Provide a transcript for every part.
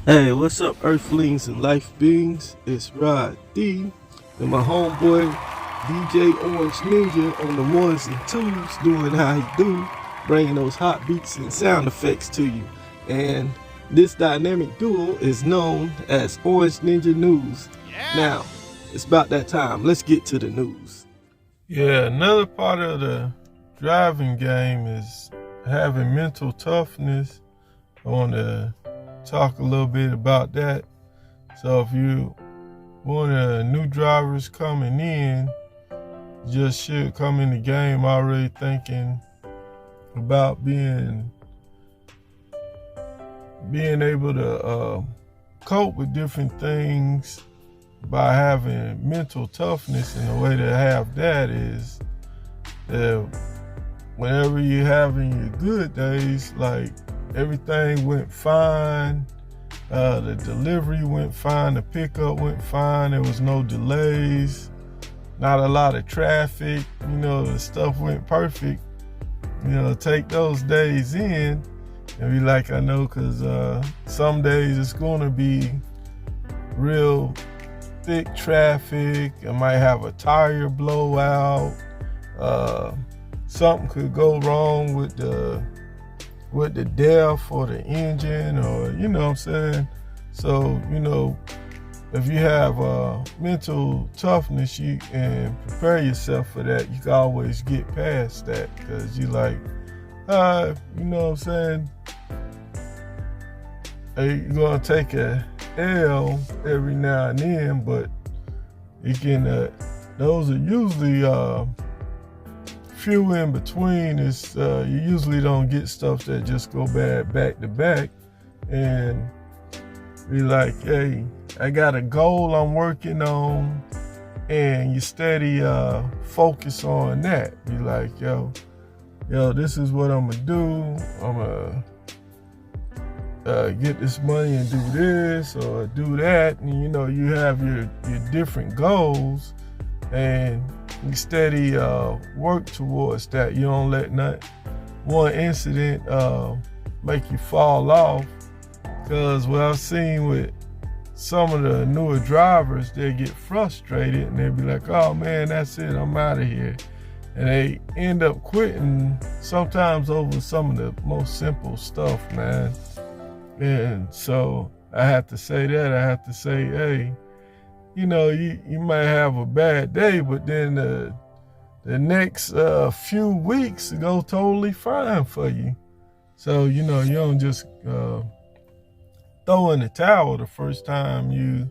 Hey, what's up, Earthlings and Life Beings? It's Rod D and my homeboy DJ Orange Ninja on the ones and twos, doing how he do, bringing those hot beats and sound effects to you. And this dynamic duo is known as Orange Ninja News. Now, it's about that time. Let's get to the news. Yeah, another part of the driving game is having mental toughness. I want to talk a little bit about that. So if you one of the new drivers coming in, you just should come in the game already thinking about being able to cope with different things by having mental toughness. And the way to have that is that whenever you're having your good days, like everything went fine, the delivery went fine, the pickup went fine, there was no delays, not a lot of traffic, the stuff went perfect. Take those days in and be like, I know, because some days it's going to be real thick traffic. I might have a tire blowout. Something could go wrong with the DEF or the engine, or you know what I'm saying. So if you have mental toughness, you can prepare yourself for that. You can always get past that, because you like, you know what I'm saying, you're gonna take a L every now and then, but you can those are usually few in between. Is you usually don't get stuff that just go bad back to back, and be like, hey, I got a goal I'm working on, and you steady focus on that. Be like, yo, this is what I'm gonna do. I'm gonna get this money and do this or do that, and you have your different goals, and you steady work towards that. You don't let one incident make you fall off. Because what I've seen with some of the newer drivers, they get frustrated and they be like, oh man, that's it, I'm out of here. And they end up quitting sometimes over some of the most simple stuff, man. And so I have to say that. I have to say, hey, you might have a bad day, but then the next few weeks go totally fine for you. So, you don't just throw in the towel the first time you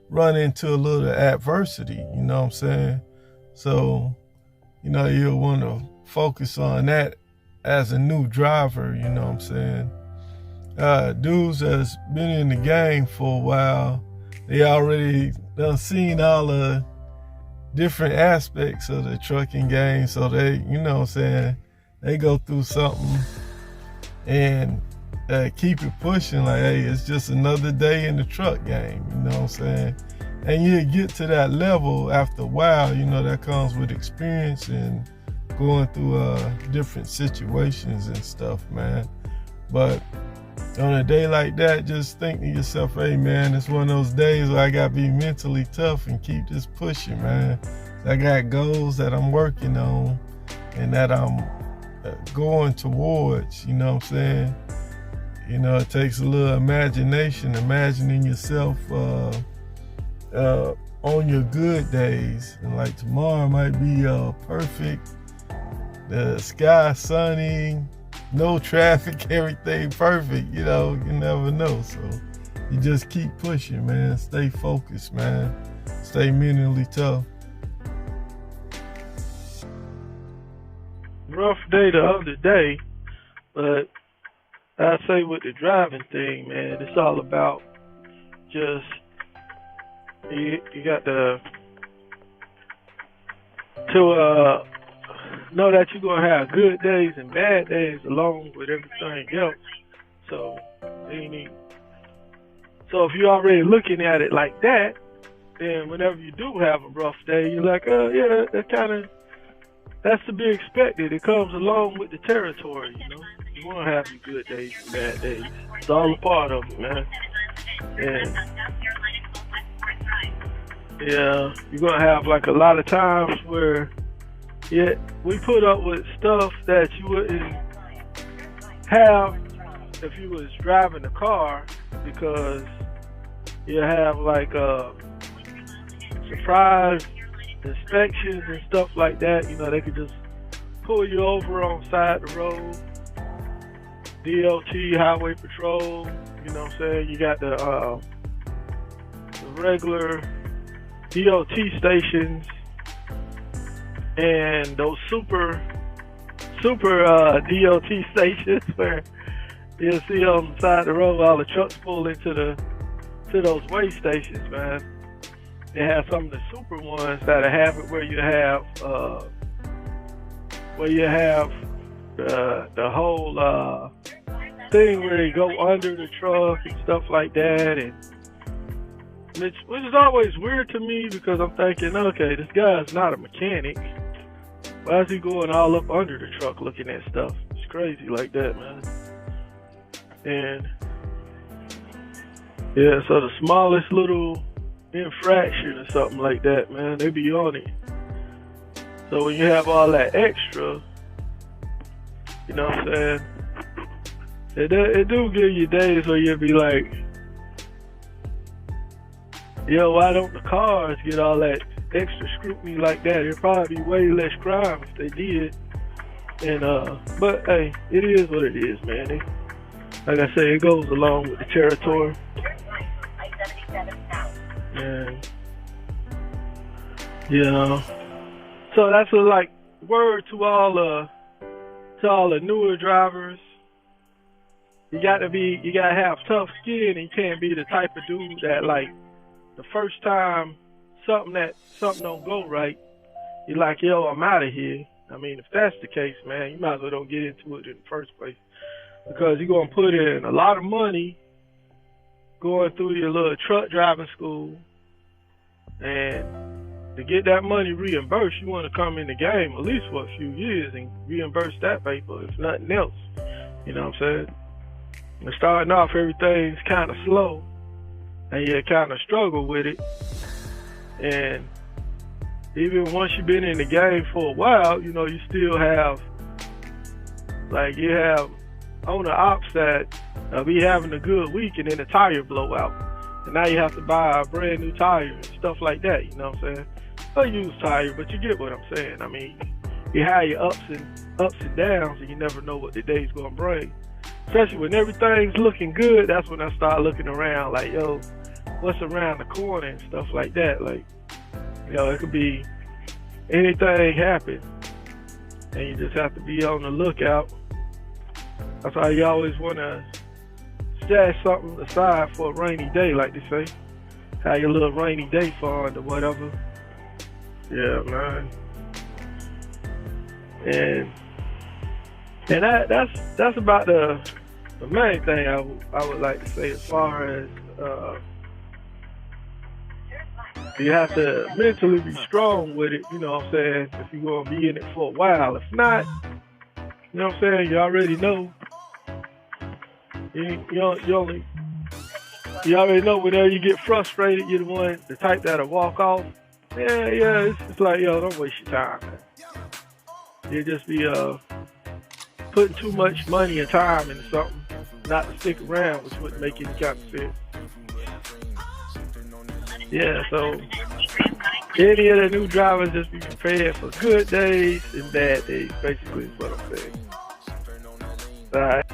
run into a little adversity, you know what I'm saying? So, you'll want to focus on that as a new driver, you know what I'm saying? Dudes that's been in the game for a while, they already done seen all the different aspects of the trucking game, so they, you know what I'm saying, they go through something and keep it pushing, like, hey, it's just another day in the truck game, you know what I'm saying? And you get to that level after a while, that comes with experience and going through different situations and stuff, man. But on a day like that, just think to yourself, hey man, it's one of those days where I gotta be mentally tough and keep this pushing, man. I got goals that I'm working on and that I'm going towards, you know what I'm saying? It takes a little imagination, imagining yourself on your good days. And like tomorrow might be perfect, the sky sunny, no traffic, everything perfect, you never know. So you just keep pushing, man. Stay focused, man. Stay mentally tough. Rough day the other day, but I say with the driving thing, man, it's all about just you got to know that you're gonna have good days and bad days along with everything else. So if you're already looking at it like that, then whenever you do have a rough day, you're like, oh yeah, that's to be expected. It comes along with the territory, You want to have your good days and bad days. It's all a part of it, man. And yeah, you're gonna have like a lot of times where we put up with stuff that you wouldn't have if you was driving the car, because you have like surprise inspections and stuff like that. You know, they could just pull you over on side of the road. DOT, Highway Patrol, you know what I'm saying? You got the regular DOT stations and those super DOT stations where you'll see on the side of the road all the trucks pull into those weigh stations, man. They have some of the super ones that have it where you have the whole thing where they go under the truck and stuff like that, and which is always weird to me, because I'm thinking, okay, this guy's not a mechanic. Why is he going all up under the truck looking at stuff? It's crazy like that, man. And yeah, so the smallest little infraction or something like that, man, they be on it. So when you have all that extra, you know what I'm saying, it do give you days where you'll be like, yo, why don't the cars get all that extra scrutiny like that? It'd probably be way less crime if they did. And but hey, it is what it is, man. Like I say, it goes along with the territory. And you know, so that's a like word to all the newer drivers. You gotta have tough skin, and you can't be the type of dude that, like, the first time something don't go right, you're like, yo, I'm out of here. I mean, if that's the case, man, you might as well don't get into it in the first place, because you're gonna put in a lot of money going through your little truck driving school, and to get that money reimbursed, you want to come in the game at least for a few years and reimburse that paper, if nothing else. You know what I'm saying? And starting off, everything's kind of slow, and you kind of struggle with it. And even once you've been in the game for a while, you know, you still have, like, you have on the ops that be having a good week, and then the tire blow out, and now you have to buy a brand new tire and stuff like that. You know what I'm saying? A used tire, but you get what I'm saying. I mean, you have your ups and downs, and you never know what the day's gonna bring. Especially when everything's looking good, that's when I start looking around like, yo, what's around the corner and stuff like that. Like, you know, it could be anything happen, and you just have to be on the lookout. That's why you always want to stash something aside for a rainy day, like they say. Have your little rainy day fund or whatever. Yeah, man. And that's about the main thing I would like to say, as far as you have to mentally be strong with it, you know what I'm saying, if you're going to be in it for a while. If not, you know what I'm saying, you already know. You already know whenever you get frustrated, you're the type that'll walk off. Yeah, it's like, yo, don't waste your time, man. You just be putting too much money and time into something not to stick around, which wouldn't make any kind of sense. Yeah, so any of the new drivers, just be prepared for good days and bad days, basically is what I'm saying. All right.